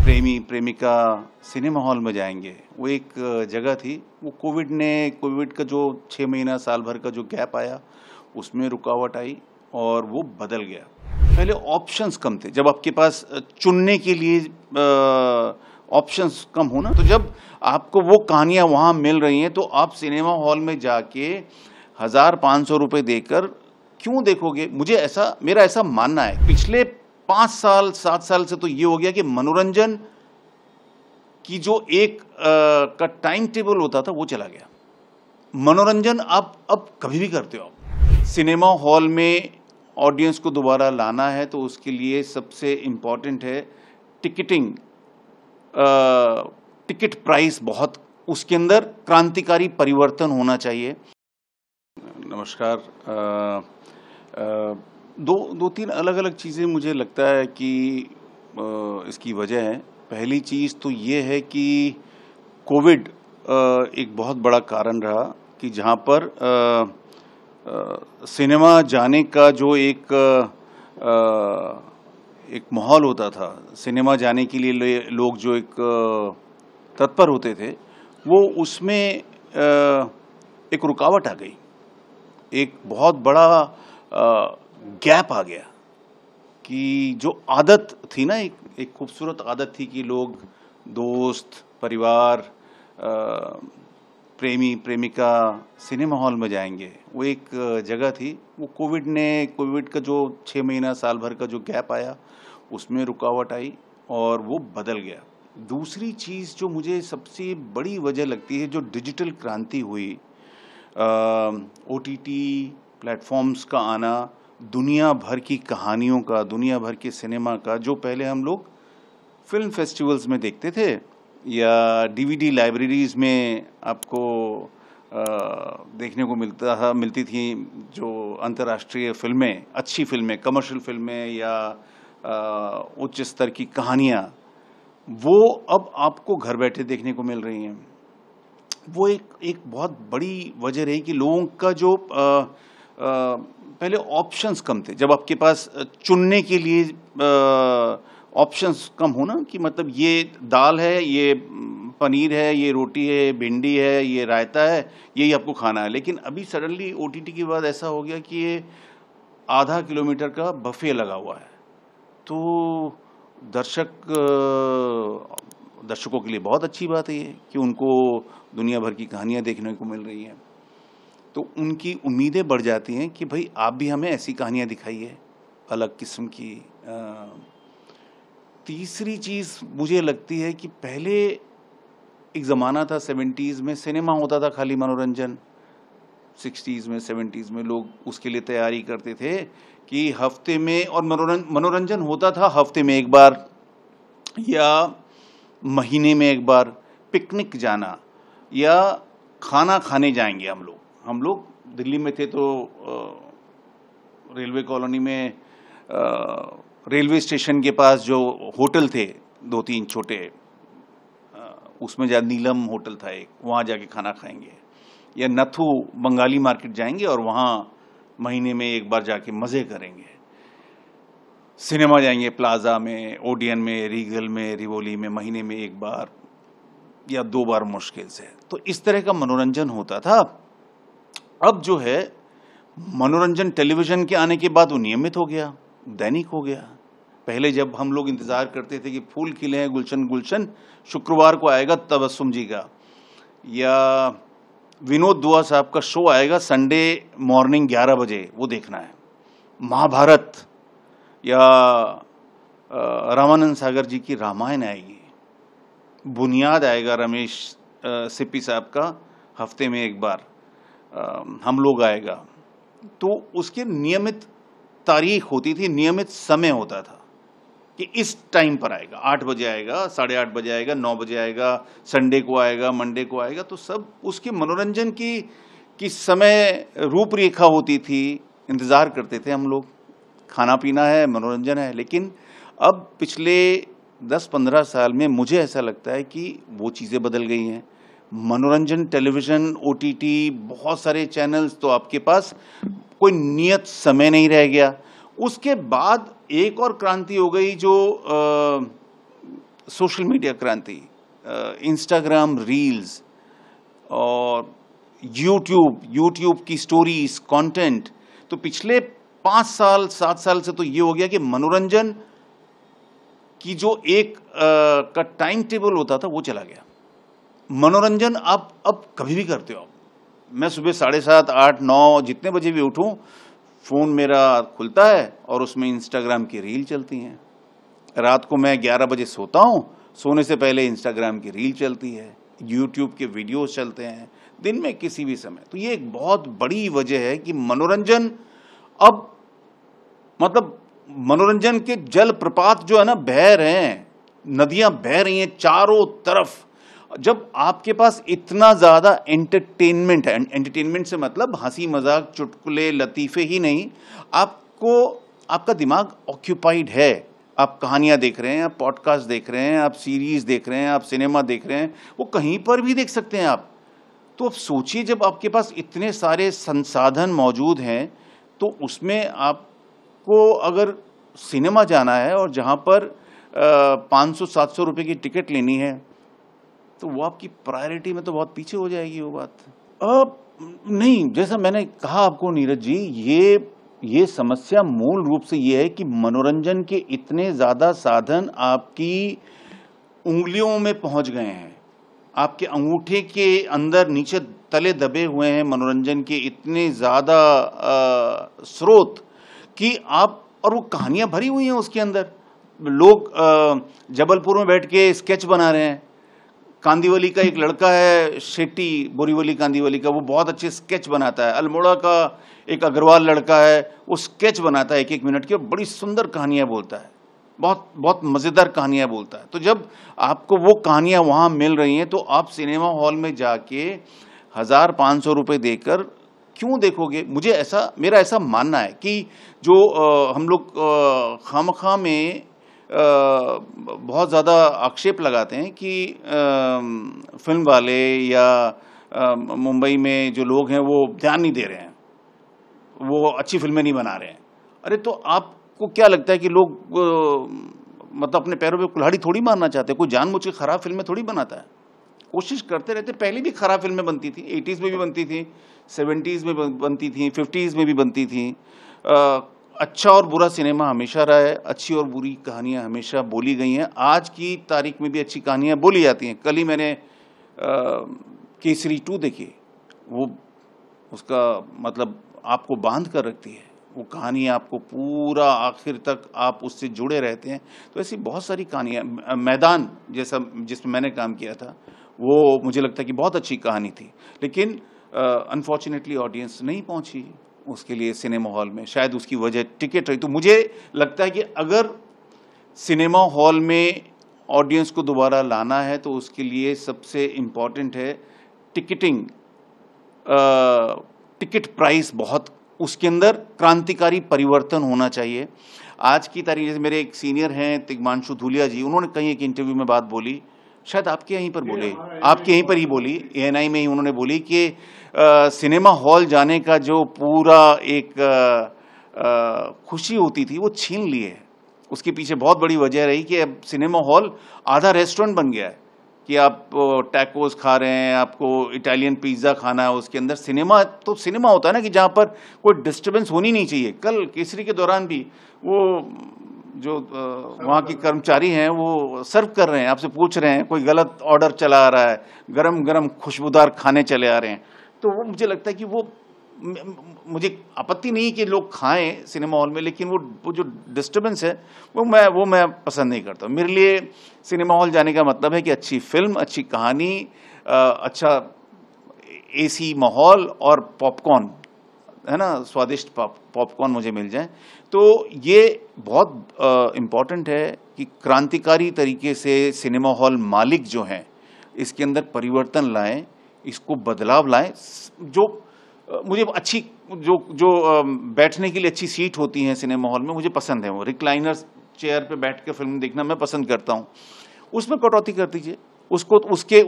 प्रेमी प्रेमिका cinema hall में जाएंगे। वो एक जगह थी। वो कोविड का जो 6 महीना साल भर का जो गैप आया उसमें रुकावट आई और वो बदल गया। पहले ऑप्शंस कम थे। जब आपके पास चुनने के लिए ऑप्शंस कम हो ना, तो जब आपको वो कहानियां वहां मिल रही हैं तो आप सिनेमा हॉल में जाके 1,500 रुपए देकर क्यों देखोगे? मेरा ऐसा मानना है। पिछले 5 साल 7 साल से तो ये हो गया कि मनोरंजन की जो एक का टाइम टेबल होता था वो चला गया। मनोरंजन आप अब कभी भी करते हो। आप सिनेमा हॉल में ऑडियंस को दोबारा लाना है तो उसके लिए सबसे इम्पॉर्टेंट है टिकटिंग। टिकट प्राइस बहुत, उसके अंदर क्रांतिकारी परिवर्तन होना चाहिए। नमस्कार। दो तीन अलग अलग चीज़ें मुझे लगता है कि इसकी वजह है। पहली चीज़ तो ये है कि कोविड एक बहुत बड़ा कारण रहा कि जहाँ पर सिनेमा जाने का जो एक माहौल होता था, सिनेमा जाने के लिए लोग जो एक तत्पर होते थे, वो उसमें एक रुकावट आ गई। एक बहुत बड़ा गैप आ गया कि जो आदत थी ना, एक खूबसूरत आदत थी कि लोग दोस्त परिवार प्रेमी प्रेमिका सिनेमा हॉल में जाएंगे। वो एक जगह थी। वो कोविड का जो 6 महीना साल भर का जो गैप आया उसमें रुकावट आई और वो बदल गया। दूसरी चीज़ जो मुझे सबसे बड़ी वजह लगती है, जो डिजिटल क्रांति हुई, OTT प्लेटफॉर्म्स का आना, दुनिया भर की कहानियों का, दुनिया भर के सिनेमा का, जो पहले हम लोग फिल्म फेस्टिवल्स में देखते थे या DVD लाइब्रेरीज में आपको देखने को मिलती थी, जो अंतर्राष्ट्रीय फिल्में, अच्छी फिल्में, कमर्शियल फिल्में या उच्च स्तर की कहानियाँ, वो अब आपको घर बैठे देखने को मिल रही हैं। वो एक बहुत बड़ी वजह रही कि लोगों का जो पहले ऑप्शंस कम थे। जब आपके पास चुनने के लिए ऑप्शंस कम हो ना, कि मतलब ये दाल है, ये पनीर है, ये रोटी है, भिंडी है, ये रायता है, यही आपको खाना है। लेकिन अभी सडनली OTT के बाद ऐसा हो गया कि ये आधा किलोमीटर का बफे लगा हुआ है। तो दर्शकों के लिए बहुत अच्छी बात है ये कि उनको दुनिया भर की कहानियाँ देखने को मिल रही हैं। तो उनकी उम्मीदें बढ़ जाती हैं कि भाई आप भी हमें ऐसी कहानियाँ दिखाइए, अलग किस्म की। तीसरी चीज़ मुझे लगती है कि पहले एक ज़माना था 70s में, सिनेमा होता था खाली मनोरंजन। 60s में 70s में लोग उसके लिए तैयारी करते थे कि हफ्ते में, और मनोरंजन होता था हफ्ते में एक बार या महीने में एक बार, पिकनिक जाना या खाना खाने जाएंगे। हम लोग दिल्ली में थे तो रेलवे कॉलोनी में रेलवे स्टेशन के पास जो होटल थे 2-3 छोटे, उसमें नीलम होटल था एक, वहाँ जाके खाना खाएंगे। या नथु बंगाली मार्केट जाएंगे और वहाँ महीने में एक बार जाके मज़े करेंगे। सिनेमा जाएंगे प्लाजा में, ओडियन में, रीगल में, रिवोली में, महीने में एक बार या 2 बार मुश्किल से। तो इस तरह का मनोरंजन होता था। अब जो है मनोरंजन टेलीविज़न के आने के बाद वो नियमित हो गया, दैनिक हो गया। पहले जब हम लोग इंतज़ार करते थे कि फूल खिले हैं गुलशन गुलशन, शुक्रवार को आएगा तबस्सुम जी का, या विनोद दुआ साहब का शो आएगा संडे मॉर्निंग 11 बजे, वो देखना है। महाभारत या रामानंद सागर जी की रामायण आएगी। बुनियाद आएगा रमेश सिप्पी साहब का, हफ्ते में एक बार हम लोग आएगा। तो उसके नियमित तारीख होती थी, नियमित समय होता था कि इस टाइम पर आएगा, 8 बजे आएगा, 8:30 बजे आएगा, 9 बजे आएगा, संडे को आएगा, मंडे को आएगा। तो सब उसके मनोरंजन की समय रूपरेखा होती थी। इंतज़ार करते थे हम लोग, खाना पीना है, मनोरंजन है। लेकिन अब पिछले 10-15 साल में मुझे ऐसा लगता है कि वो चीज़ें बदल गई हैं। मनोरंजन टेलीविज़न, OTT, बहुत सारे चैनल्स, तो आपके पास कोई नियत समय नहीं रह गया। उसके बाद एक और क्रांति हो गई जो सोशल मीडिया क्रांति, इंस्टाग्राम रील्स और यूट्यूब की स्टोरीज, कंटेंट, तो पिछले 5 साल 7 साल से तो ये हो गया कि मनोरंजन की जो एक का टाइम टेबल होता था वो चला गया। मनोरंजन आप अब कभी भी करते हो। मैं सुबह 7:30, 8, 9 जितने बजे भी उठूं, फोन मेरा खुलता है और उसमें इंस्टाग्राम की रील चलती हैं। रात को मैं 11 बजे सोता हूं, सोने से पहले इंस्टाग्राम की रील चलती है, यूट्यूब के वीडियोस चलते हैं, दिन में किसी भी समय। तो ये एक बहुत बड़ी वजह है कि मनोरंजन अब मतलब मनोरंजन के जल प्रपात जो है ना बह रहे हैं, नदियां बह रही हैं चारों तरफ। जब आपके पास इतना ज्यादा एंटरटेनमेंट है, एंटरटेनमेंट से मतलब हंसी मजाक चुटकुले लतीफे ही नहीं, आपको आपका दिमाग ऑक्यूपाइड है। आप कहानियां देख रहे हैं, आप पॉडकास्ट देख रहे हैं, आप सीरीज देख रहे हैं, आप सिनेमा देख रहे हैं, वो कहीं पर भी देख सकते हैं आप। तो अब सोचिए, जब आपके पास इतने सारे संसाधन मौजूद हैं, तो उसमें आपको अगर सिनेमा जाना है और जहां पर 500-700 रुपए की टिकट लेनी है, तो वो आपकी प्रायोरिटी में तो बहुत पीछे हो जाएगी वो बात। अब नहीं, जैसा मैंने कहा आपको नीरज जी, ये समस्या मूल रूप से ये है कि मनोरंजन के इतने ज्यादा साधन आपकी उंगलियों में पहुंच गए हैं, आपके अंगूठे के अंदर नीचे तले दबे हुए हैं मनोरंजन के इतने ज्यादा स्रोत कि आप, और वो कहानियां भरी हुई हैं उसके अंदर। लोग जबलपुर में बैठ के स्केच बना रहे हैं। कांदीवली का एक लड़का है शेट्टी, बोरीवली कांदीवली का, वो बहुत अच्छे स्केच बनाता है। अल्मोड़ा का एक अग्रवाल लड़का है, वो स्केच बनाता है 1-1 मिनट की, और बड़ी सुंदर कहानियां बोलता है, बहुत बहुत मजेदार कहानियां बोलता है। तो जब आपको वो कहानियां वहां मिल रही हैं, तो आप सिनेमा हॉल में जाके 1,000-500 रुपए देकर क्यों देखोगे? मेरा ऐसा मानना है कि जो हम लोग खामखा में बहुत ज़्यादा आक्षेप लगाते हैं कि फिल्म वाले या मुंबई में जो लोग हैं वो ध्यान नहीं दे रहे हैं, वो अच्छी फिल्में नहीं बना रहे हैं। अरे तो आपको क्या लगता है कि लोग मतलब अपने पैरों पे कुल्हाड़ी थोड़ी मारना चाहते हैं? कोई जानबूझ के खराब फिल्में थोड़ी बनाता है, कोशिश करते रहते। पहले भी खराब फिल्में बनती थी, 80s में भी बनती थी, 70s में बनती थी, 50s में भी बनती थी। अच्छा और बुरा सिनेमा हमेशा रहा है, अच्छी और बुरी कहानियां हमेशा बोली गई हैं। आज की तारीख में भी अच्छी कहानियां बोली जाती हैं। कल ही मैंने केसरी 2 देखी, वो उसका मतलब आपको बांध कर रखती है वो कहानी, आपको पूरा आखिर तक आप उससे जुड़े रहते हैं। तो ऐसी बहुत सारी कहानियां, मैदान जैसा जिसमें मैंने काम किया था, वो मुझे लगता है कि बहुत अच्छी कहानी थी, लेकिन अनफॉर्चुनेटली ऑडियंस नहीं पहुंची उसके लिए सिनेमा हॉल में। शायद उसकी वजह टिकट रही। तो मुझे लगता है कि अगर सिनेमा हॉल में ऑडियंस को दोबारा लाना है, तो उसके लिए सबसे इम्पॉर्टेंट है टिकटिंग, टिकट प्राइस बहुत, उसके अंदर क्रांतिकारी परिवर्तन होना चाहिए। आज की तारीख, जैसे मेरे एक सीनियर हैं तिग्मांशु धूलिया जी, उन्होंने कहीं एक इंटरव्यू में बात बोली, शायद आपके यहीं पर बोले, आपके यहीं पर ही बोली, ANI में ही उन्होंने बोली कि सिनेमा हॉल जाने का जो पूरा एक खुशी होती थी वो छीन ली है। उसके पीछे बहुत बड़ी वजह रही कि अब सिनेमा हॉल आधा रेस्टोरेंट बन गया है कि आप टैकोस खा रहे हैं, आपको इटालियन पिज्ज़ा खाना है, उसके अंदर सिनेमा, तो सिनेमा होता है ना कि जहाँ पर कोई डिस्टर्बेंस होनी नहीं चाहिए। कल केसरी के दौरान भी वो जो वहाँ की कर्मचारी हैं वो सर्व कर रहे हैं, आपसे पूछ रहे हैं, कोई गलत ऑर्डर चला आ रहा है, गरम गरम खुशबूदार खाने चले आ रहे हैं। तो वो मुझे लगता है कि वो, मुझे आपत्ति नहीं कि लोग खाएं सिनेमा हॉल में, लेकिन वो जो डिस्टर्बेंस है वो मैं पसंद नहीं करता। मेरे लिए सिनेमा हॉल जाने का मतलब है कि अच्छी फिल्म, अच्छी कहानी, अच्छा AC माहौल और पॉपकॉर्न, है ना, स्वादिष्ट पॉपकॉर्न मुझे मिल जाए। तो ये बहुत इम्पॉर्टेंट है कि क्रांतिकारी तरीके से सिनेमा हॉल मालिक जो हैं इसके अंदर परिवर्तन लाएं, इसको बदलाव लाएं। जो मुझे अच्छी जो बैठने के लिए अच्छी सीट होती हैं सिनेमा हॉल में, मुझे पसंद है। वो रिक्लाइनर चेयर पे बैठ के फिल्म देखना मैं पसंद करता हूँ। उसमें कटौती कर दीजिए, उसको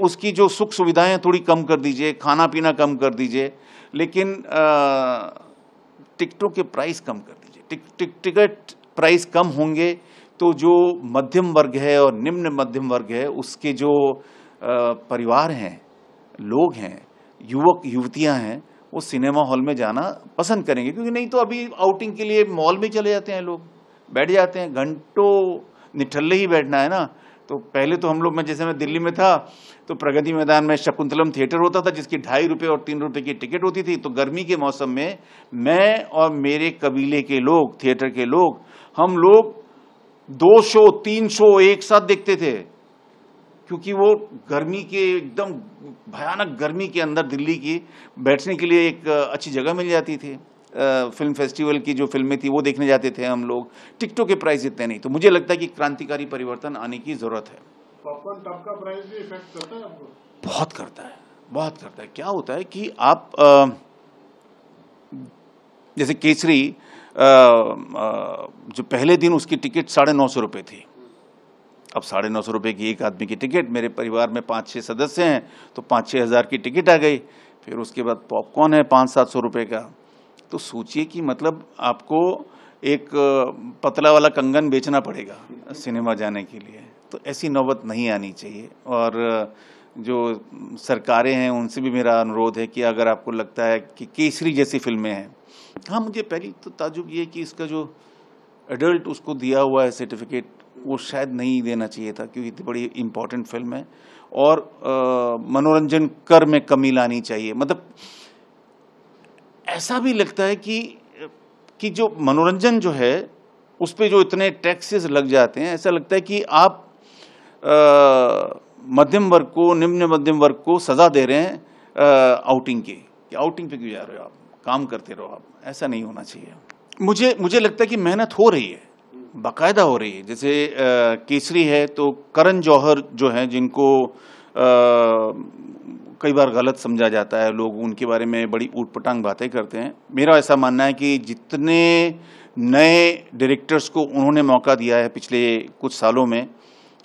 उसकी जो सुख सुविधाएं थोड़ी कम कर दीजिए, खाना पीना कम कर दीजिए, लेकिन टिकटों के प्राइस कम कर दीजिए। टिकट प्राइस कम होंगे तो जो मध्यम वर्ग है और निम्न मध्यम वर्ग है, उसके जो परिवार हैं, लोग हैं, युवक युवतियां हैं, वो सिनेमा हॉल में जाना पसंद करेंगे। क्योंकि नहीं तो अभी आउटिंग के लिए मॉल में चले जाते हैं, लोग बैठ जाते हैं, घंटों निठल्ले ही बैठना है ना। तो पहले तो हम लोग, मैं दिल्ली में था तो प्रगति मैदान में शकुंतलम थिएटर होता था, जिसकी 2.5 रुपये और 3 रुपये की टिकट होती थी। तो गर्मी के मौसम में मैं और मेरे कबीले के लोग, थिएटर के लोग, हम लोग 2 शो 3 शो एक साथ देखते थे। क्योंकि वो गर्मी के, एकदम भयानक गर्मी के अंदर दिल्ली की बैठने के लिए एक अच्छी जगह मिल जाती थी। फिल्म फेस्टिवल की जो फिल्में थी वो देखने जाते थे हम लोग। टिकटों के प्राइस इतने नहीं। तो मुझे लगता है कि क्रांतिकारी परिवर्तन आने की जरूरत है। पॉपकॉर्न टब का प्राइस भी इफेक्ट करता है आपको? बहुत करता है, बहुत करता है। क्या होता है कि आप जैसे केसरी, जो पहले दिन उसकी टिकट 950 रुपये थी, अब 950 रुपये की एक आदमी की टिकट। मेरे परिवार में 5-6 सदस्य हैं तो 5-6 हज़ार की टिकट आ गई। फिर उसके बाद पॉपकॉर्न है 500-700 रुपये का। तो सोचिए कि मतलब आपको एक पतला वाला कंगन बेचना पड़ेगा सिनेमा जाने के लिए। तो ऐसी नौबत नहीं आनी चाहिए। और जो सरकारें हैं उनसे भी मेरा अनुरोध है कि अगर आपको लगता है कि केसरी जैसी फिल्में हैं, हाँ, मुझे पहली तो ताजुब ये कि इसका जो एडल्ट उसको दिया हुआ है सर्टिफिकेट, वो शायद नहीं देना चाहिए था, क्योंकि इतनी बड़ी इम्पोर्टेंट फिल्म है। और मनोरंजन कर में कमी लानी चाहिए। मतलब ऐसा भी लगता है कि जो मनोरंजन जो है उस पे जो इतने टैक्सेस लग जाते हैं, ऐसा लगता है कि आप मध्यम वर्ग को, निम्न मध्यम वर्ग को सजा दे रहे हैं आउटिंग की, कि आउटिंग पे क्यों जा रहे हो आप, काम करते रहो आप। ऐसा नहीं होना चाहिए। मुझे लगता है कि मेहनत हो रही है, बाकायदा हो रही है। जैसे केसरी है तो करण जौहर जो हैं, जिनको कई बार गलत समझा जाता है, लोग उनके बारे में बड़ी ऊटपटांग बातें करते हैं। मेरा ऐसा मानना है कि जितने नए डायरेक्टर्स को उन्होंने मौका दिया है पिछले कुछ सालों में,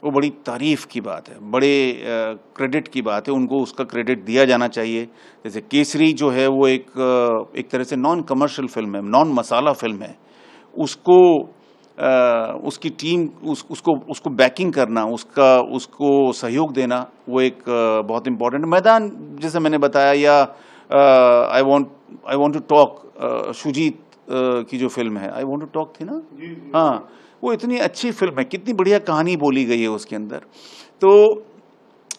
वो बड़ी तारीफ की बात है, बड़े क्रेडिट की बात है। उनको उसका क्रेडिट दिया जाना चाहिए। जैसे केसरी जो है वो एक तरह से नॉन कमर्शियल फिल्म है, नॉन मसाला फिल्म है। उसको उसकी टीम उसको बैकिंग करना, उसको सहयोग देना, वो एक बहुत इम्पोर्टेंट मैदान, जैसे मैंने बताया। या I want to talk, Shoojit की जो फिल्म है, आई वांट टू टॉक थी ना, हाँ, वो इतनी अच्छी फिल्म है, कितनी बढ़िया कहानी बोली गई है उसके अंदर। तो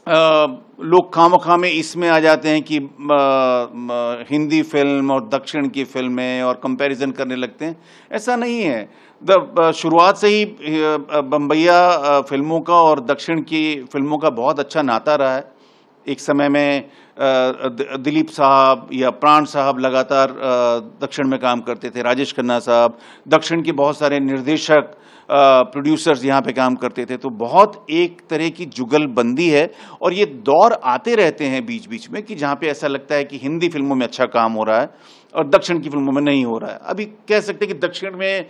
लोग खामखा में इसमें आ जाते हैं कि हिंदी फिल्म और दक्षिण की फिल्में और कंपैरिजन करने लगते हैं। ऐसा नहीं है। शुरुआत से ही बम्बैया फिल्मों का और दक्षिण की फिल्मों का बहुत अच्छा नाता रहा है। एक समय में दिलीप साहब या प्राण साहब लगातार दक्षिण में काम करते थे, राजेश खन्ना साहब, दक्षिण के बहुत सारे निर्देशक, प्रोड्यूसर्स यहाँ पे काम करते थे। तो बहुत एक तरह की जुगलबंदी है। और ये दौर आते रहते हैं बीच बीच में कि जहाँ पे ऐसा लगता है कि हिंदी फिल्मों में अच्छा काम हो रहा है और दक्षिण की फिल्मों में नहीं हो रहा है। अभी कह सकते हैं कि दक्षिण में,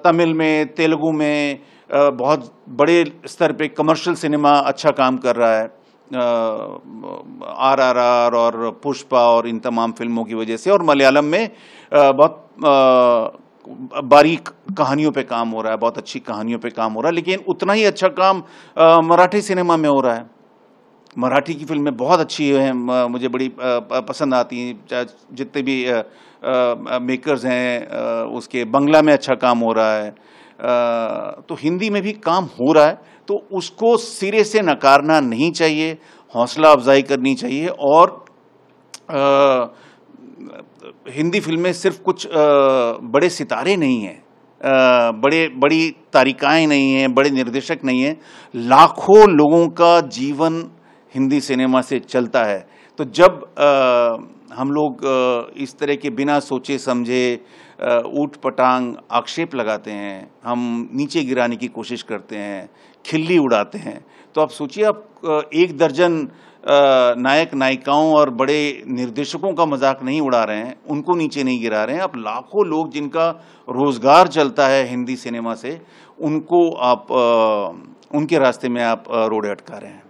तमिल में, तेलुगु में बहुत बड़े स्तर पे कमर्शियल सिनेमा अच्छा काम कर रहा है। RRR और पुष्पा और इन तमाम फिल्मों की वजह से। और मलयालम में बहुत बारीक कहानियों पे काम हो रहा है, बहुत अच्छी कहानियों पे काम हो रहा है। लेकिन उतना ही अच्छा काम मराठी सिनेमा में हो रहा है। मराठी की फिल्में बहुत अच्छी हैं, मुझे बड़ी पसंद आती हैं। जितने भी मेकर्स हैं, उसके बंगला में अच्छा काम हो रहा है, तो हिंदी में भी काम हो रहा है। तो उसको सिरे से नकारना नहीं चाहिए, हौसला अफजाई करनी चाहिए। और हिंदी फिल्में सिर्फ कुछ बड़े सितारे नहीं हैं, बड़ी तारिकाएं नहीं हैं, बड़े निर्देशक नहीं हैं। लाखों लोगों का जीवन हिंदी सिनेमा से चलता है। तो जब हम लोग इस तरह के बिना सोचे समझे ऊट पटांग आक्षेप लगाते हैं, हम नीचे गिराने की कोशिश करते हैं, खिल्ली उड़ाते हैं, तो आप सोचिए, आप 1 दर्जन नायक नायिकाओं और बड़े निर्देशकों का मजाक नहीं उड़ा रहे हैं, उनको नीचे नहीं गिरा रहे हैं। आप लाखों लोग जिनका रोजगार चलता है हिंदी सिनेमा से, उनको आप उनके रास्ते में आप रोड़े अटका रहे हैं।